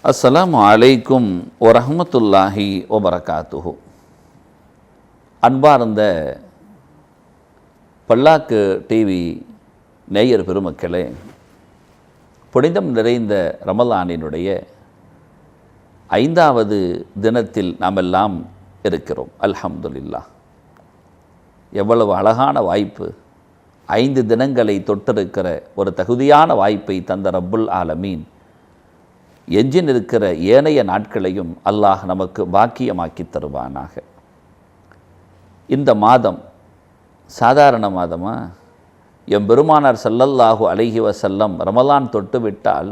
அஸ்ஸலாமு அலைக்கும் வரஹ்மத்துல்லாஹி வபரகாத்துஹு. அன்பார்ந்த பல்லாக்கு டிவி நேயர் பெருமக்களே, புனிதம் நிறைந்த ரமலானினுடைய 5வது தினத்தில் நாம் எல்லாம் இருக்கிறோம். அல்ஹம்துலில்லாஹ். எவ்வளவு அழகான வாய்ப்பு! 5 தினங்களை தொட்டிருக்கிற ஒரு தகுதியான வாய்ப்பை தந்த ரப்புல் ஆலமீன் எஞ்சின் இருக்கிற ஏனைய நாட்களையும் அல்லாஹ் நமக்கு பாக்கியமாக்கி தருவானாக. இந்த மாதம் சாதாரண மாதமா? எம்பெருமானார் ஸல்லல்லாஹு அலைஹி வஸல்லம் ரமலான் தொட்டுவிட்டால்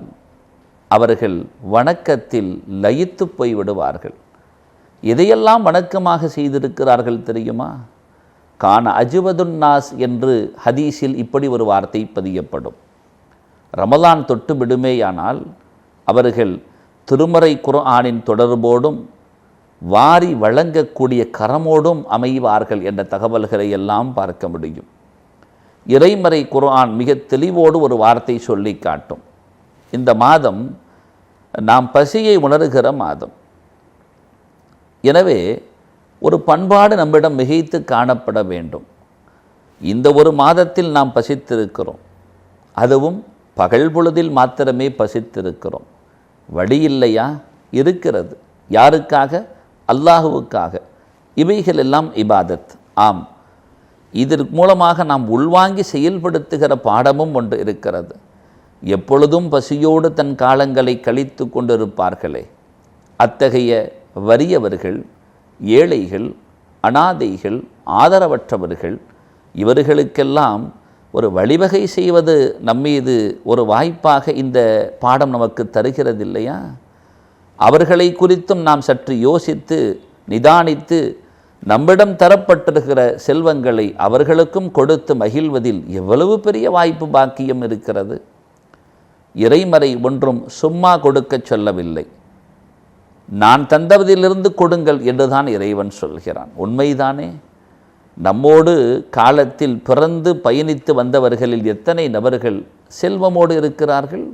அவர்கள் வணக்கத்தில் லயித்து போய் விடுவார்கள். இதையெல்லாம் வணக்கமாக செய்திருக்கிறார்கள் தெரியுமா? கான அஜ்வதுன் நாஸ் என்று ஹதீஸில் இப்படி ஒரு வார்த்தை பதியப்படும். ரமலான் தொட்டு விடுமேயானால் அவர்கள் திருமறை குர்ஆனின் தொடர்போடும் வாரி வழங்கக்கூடிய கரமோடும் அமைவார்கள் என்ற தகவல்களை எல்லாம் பார்க்க முடியும். இறைமறை குர்ஆன் மிக தெளிவோடு ஒரு வார்த்தை சொல்லி காட்டும். இந்த மாதம் நாம் பசியை உணர்கிற மாதம். எனவே ஒரு பண்பாடு நம்மிடம் மிகைத்து காணப்பட வேண்டும். இந்த ஒரு மாதத்தில் நாம் பசித்திருக்கிறோம், அதுவும் பகல் பொழுதில் மாத்திரமே பசித்திருக்கிறோம். வழி இல்லையா? இருக்கிறது. யாருக்காக? அல்லாஹுவுக்காக. இவைகள் எல்லாம் இபாதத். ஆம், இதன் மூலமாக நாம் உள்வாங்கி செயல்படுத்துகிற பாடமும் ஒன்று இருக்கிறது. எப்பொழுதும் பசியோடு தன் காலங்களை கழித்து கொண்டிருப்பார்களே, அத்தகைய வறியவர்கள், ஏழைகள், அனாதைகள், ஆதரவற்றவர்கள், இவர்களுக்கெல்லாம் ஒரு வழிவகை செய்வது நம்மீது ஒரு வாய்ப்பாக இந்த பாடம் நமக்கு தருகிறது இல்லையா? அவர்களை குறித்தும் நாம் சற்று யோசித்து நிதானித்து நம்மிடம் தரப்பட்டிருக்கிற செல்வங்களை அவர்களுக்கும் கொடுத்து மகிழ்வதில் எவ்வளவு பெரிய வாய்ப்பு பாக்கியம் இருக்கிறது. இறைமறை ஒன்றும் சும்மா கொடுக்க சொல்லவில்லை. நான் தந்தவதிலிருந்து கொடுங்கள் என்றுதான் இறைவன் சொல்கிறான். உண்மைதானே? நம்மோடு காலத்தில் பிறந்து பயணித்து வந்தவர்களில் எத்தனை நபர்கள் செல்வமோடு இருக்கிறார்கள்?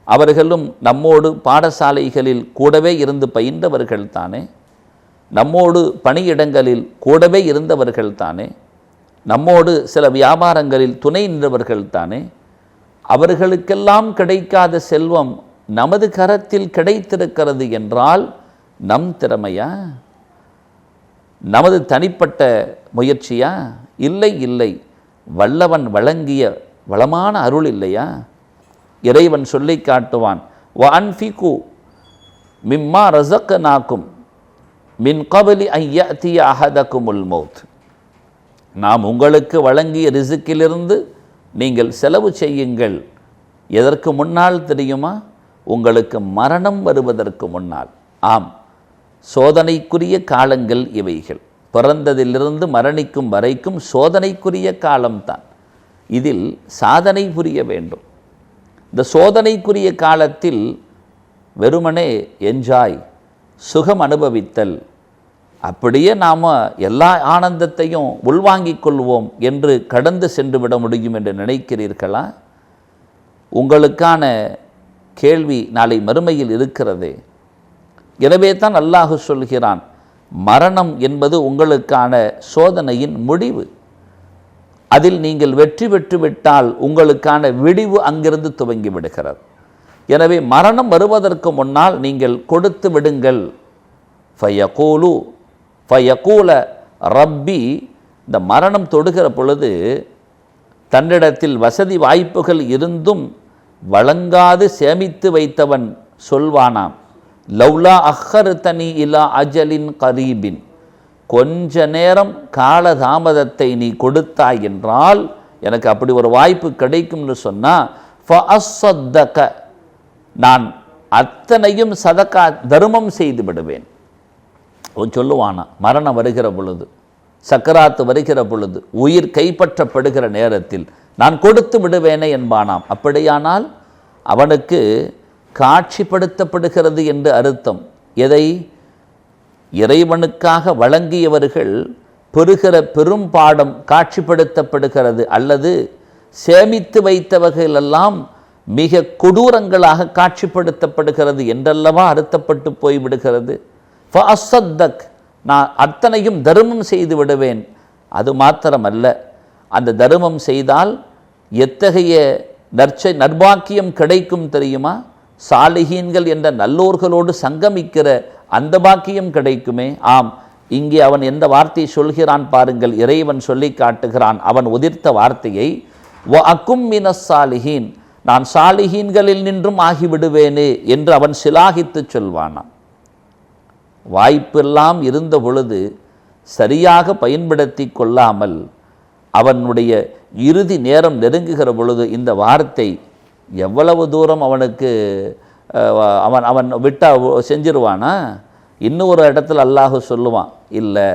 அவர்களும் நம்மோடு பாடசாலைகளில் கூடவே இருந்து பயின்றவர்கள் தானே, நம்மோடு பணியிடங்களில் கூடவே இருந்தவர்கள் தானே, நம்மோடு சில வியாபாரங்களில் துணை நின்றவர்கள் தானே. அவர்களுக்கெல்லாம் கிடைக்காத செல்வம் நமது கரத்தில் கிடைத்திருக்கிறது என்றால் நம் திறமையா? நமது தனிப்பட்ட முயற்சியா? இல்லை இல்லை, வல்லவன் வழங்கிய வளமான அருள் இல்லையா? இறைவன் சொல்லி காட்டுவான், வஅன்ஃபிகு மிம்மா ரஸக்னாகும் மின் கப்லி அன் யஅதிய அஹதகுமுல் மௌத். நாம் உங்களுக்கு வழங்கிய ரிஸ்கிலிருந்து நீங்கள் செலவு செய்யுங்கள். எதற்கு முன்னால் தெரியுமா? உங்களுக்கு மரணம் வருவதற்கு முன்னால். ஆம், சோதனைக்குரிய காலங்கள் இவைகள். பிறந்ததிலிருந்து மரணிக்கும் வரைக்கும் சோதனைக்குரிய காலம்தான். இதில் சாதனை புரிய வேண்டும். இந்த சோதனைக்குரிய காலத்தில் வெறுமனே என்ஜாய், சுகம் அனுபவித்தல், அப்படியே நாம் எல்லா ஆனந்தத்தையும் உள்வாங்கிக் கொள்வோம் என்று கடந்து சென்று விட முடியும் என்று நினைக்கிறீர்களா? உங்களுக்கான கேள்வி நாளை மறுமையில் இருக்கிறதே. எனவே தான் அல்லாஹ் சொல்கிறான், மரணம் என்பது உங்களுக்கான சோதனையின் முடிவு. அதில் நீங்கள் வெற்றி பெற்று விட்டால் உங்களுக்கான விடிவு அங்கிருந்து துவங்கி விடுகிறது. எனவே மரணம் வருவதற்கு முன்னால் நீங்கள் கொடுத்து விடுங்கள். ஃபயகூல ரப்பி. இந்த மரணம் தொடுகிற பொழுது தன்னிடத்தில் வசதி வாய்ப்புகள் இருந்தும் வழங்காது சேமித்து வைத்தவன் சொல்வானாம், லவ்லா அஹ்ஹர்தனி இலா அஜலின் கரீபின். கொஞ்ச நேரம் காலதாமதத்தை நீ கொடுத்தாய் என்றால், எனக்கு அப்படி ஒரு வாய்ப்பு கிடைக்கும்னு சொன்னால், ஃபஅஸ்ஸத்தக, நான் அத்தனையும் சதக்கா தர்மம் செய்து விடுவேன். சொல்லுவானா, மரணம் வருகிற பொழுது, சக்கராத்து வருகிற பொழுது, உயிர் கைப்பற்றப்படுகிற நேரத்தில் நான் கொடுத்து விடுவேனே என்பானாம். அப்படியானால் அவனுக்கு காட்சிப்படுத்தப்படுகிறது என்று அர்த்தம். எதை? இறைவனுக்காக வழங்கியவர்கள் பெறுகிற பெரும் பாடம் காட்சிப்படுத்தப்படுகிறது. அல்லது சேமித்து வைத்தவர்களெல்லாம் மிக கொடூரங்களாக காட்சிப்படுத்தப்படுகிறது என்றல்லவா அறுத்தப்பட்டு போய்விடுகிறது. ஃபஅஸ்ஸத்தக், நான் அத்தனையும் தர்மம் செய்து விடுவேன். அது மாத்திரமல்ல, அந்த தர்மம் செய்தால் எத்தகைய நற்பாக்கியம் கிடைக்கும் தெரியுமா? சாலிஹீன்கள் என்ற நல்லோர்களோடு சங்கமிக்கிற அந்த பாக்கியம் கிடைக்குமே. ஆம், இங்கே அவன் எந்த வார்த்தையை சொல்கிறான் பாருங்கள். இறைவன் சொல்லி காட்டுகிறான் அவன் உதிர்த்த வார்த்தையை. வ அக்கும் மினஸ் சாலிஹீன், நான் சாலிஹீன்களில் நின்றும் ஆகிவிடுவேனே என்று அவன் சிலாகித்து சொல்வானாம். வாய்ப்பெல்லாம் இருந்த பொழுது சரியாக பயன்படுத்தி கொள்ளாமல் அவனுடைய இறுதி நேரம் நெருங்குகிற பொழுது இந்த வார்த்தை எவ்வளவு தூரம் அவனுக்கு அவன் அவன் விட்டா செஞ்சிருவானா? இன்னொரு இடத்துல அல்லாஹ் சொல்லுவான், இல்லை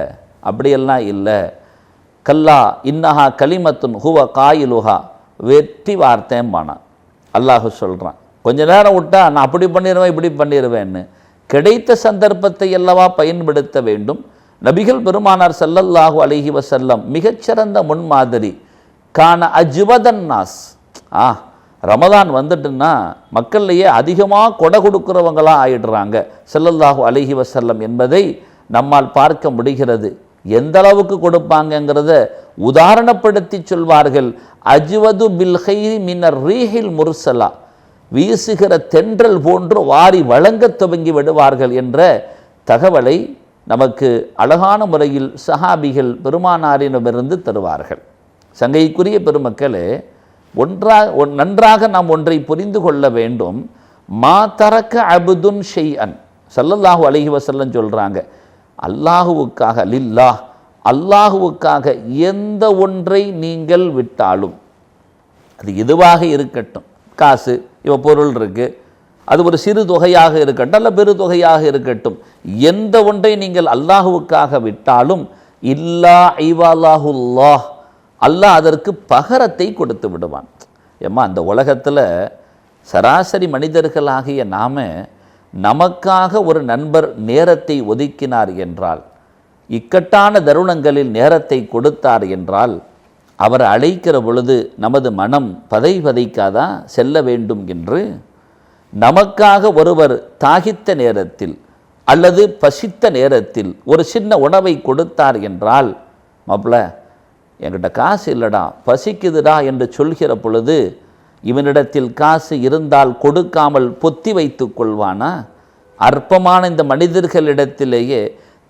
அப்படியெல்லாம் இல்லை, கல்லா இன்னஹா கலிமத்துன் ஹுவ காயிலுஹா, வெற்றி வார்த்தைம்பானா அல்லாஹ் சொல்கிறான். கொஞ்ச நேரம் விட்டா நான் அப்படி பண்ணிடுவேன் இப்படி பண்ணிடுவேன்னு. கிடைத்த சந்தர்ப்பத்தை அல்லவா பயன்படுத்த வேண்டும். நபிகள் பெருமானார் ஸல்லல்லாஹு அலைஹி வஸல்லம் மிகச்சிறந்த முன்மாதிரி. கான அஜ்வதன் நாஸ், ரமதான் வந்துட்டுன்னா மக்கள்லையே அதிகமாக கொடை கொடுக்குறவங்களாக ஆயிடுறாங்க ஸல்லல்லாஹு அலைஹி வஸல்லம் என்பதை நம்மால் பார்க்க முடிகிறது. எந்த அளவுக்கு கொடுப்பாங்கங்கிறத உதாரணப்படுத்தி சொல்வார்கள். அஜ்வது பில் கைரி மினர் ரீஹில் முர்சலா, வீசுகிற தென்றல் போன்று வாரி வழங்க துவங்கி விடுவார்கள் என்ற தகவலை நமக்கு அழகான முறையில் சஹாபிகள் பெருமானாரிடமிருந்து தருவார்கள். சங்கைக்குரிய பெருமக்களே, நன்றாக நாம் ஒன்றை புரிந்து கொள்ள வேண்டும். மா தரக்க அபுதுன் ஷைஅன், ஸல்லல்லாஹு அலைஹி வஸல்லம் சொல்கிறாங்க, அல்லாஹுவுக்காக லில்லாஹ், அல்லாஹுவுக்காக எந்த ஒன்றை நீங்கள் விட்டாலும், அது எதுவாக இருக்கட்டும், காசு இவ பொருள் இருக்குது, அது ஒரு சிறு தொகையாக இருக்கட்டும் அல்ல பெரு தொகையாக இருக்கட்டும், எந்த ஒன்றை நீங்கள் அல்லாஹுவுக்காக விட்டாலும் இல்லா ஐவாலாஹுல்லாஹ், அல்லாஹ் அதற்கு பகரத்தை கொடுத்து விடுவான். ஏம்மா, அந்த உலகத்தில் சராசரி மனிதர்களாகிய நாம நமக்காக ஒரு நண்பர் நேரத்தை ஒதுக்கினார் என்றால், இக்கட்டான தருணங்களில் நேரத்தை கொடுத்தார் என்றால், அவர் அழைக்கிற பொழுது நமது மனம் பதைக்காதா செல்ல வேண்டும் என்று? நமக்காக ஒருவர் தாகித்த நேரத்தில் அல்லது பசித்த நேரத்தில் ஒரு சின்ன உணவை கொடுத்தார் என்றால், மாப்ள என்கிட்ட காசு இல்லைடா பசிக்குதுடா என்று சொல்கிற பொழுது இவனிடத்தில் காசு இருந்தால் கொடுக்காமல் பொத்தி வைத்து கொள்வானா? அற்பமான இந்த மனிதர்களிடத்திலேயே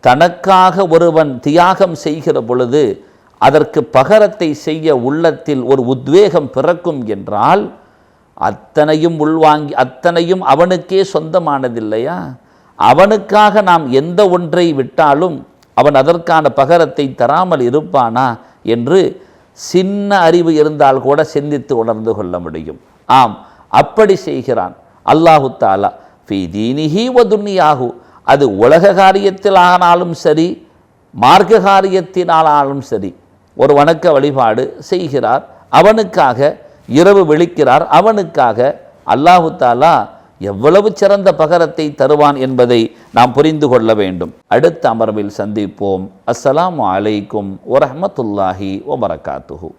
தனக்காக ஒருவன் தியாகம் செய்கிற பொழுது அதற்கு பகரத்தை செய்ய உள்ளத்தில் ஒரு உத்வேகம் பிறக்கும் என்றால், அத்தனையும் உள்வாங்கி அத்தனையும் அவனுக்கே சொந்தமானதில்லையா? அவனுக்காக நாம் எந்த ஒன்றை விட்டாலும் அவன் அதற்கான பகரத்தை தராமல் இருப்பானா என்று சின்ன அறிவு இருந்தால் கூட சிந்தித்து உணர்ந்து கொள்ள முடியும். ஆம், அப்படி செய்கிறான் அல்லாஹு தஆலா ஃபீ தீனிஹி வ துன்யாஹு. அது உலக காரியத்தில் ஆனாலும் சரி, மார்க்க காரியத்தினாலும் சரி, ஒரு வணக்க வழிபாடு செய்கிறார், அவனுக்காக இரவு விழிக்கிறார், அவனுக்காக அல்லாஹு தஆலா எவ்வளவு சிறந்த பகரத்தை தருவான் என்பதை நாம் புரிந்து கொள்ள வேண்டும். அடுத்த அமர்வில் சந்திப்போம். அஸ்ஸலாமு அலைக்கும் வரஹ்மத்துல்லாஹி வபரகாத்துஹு.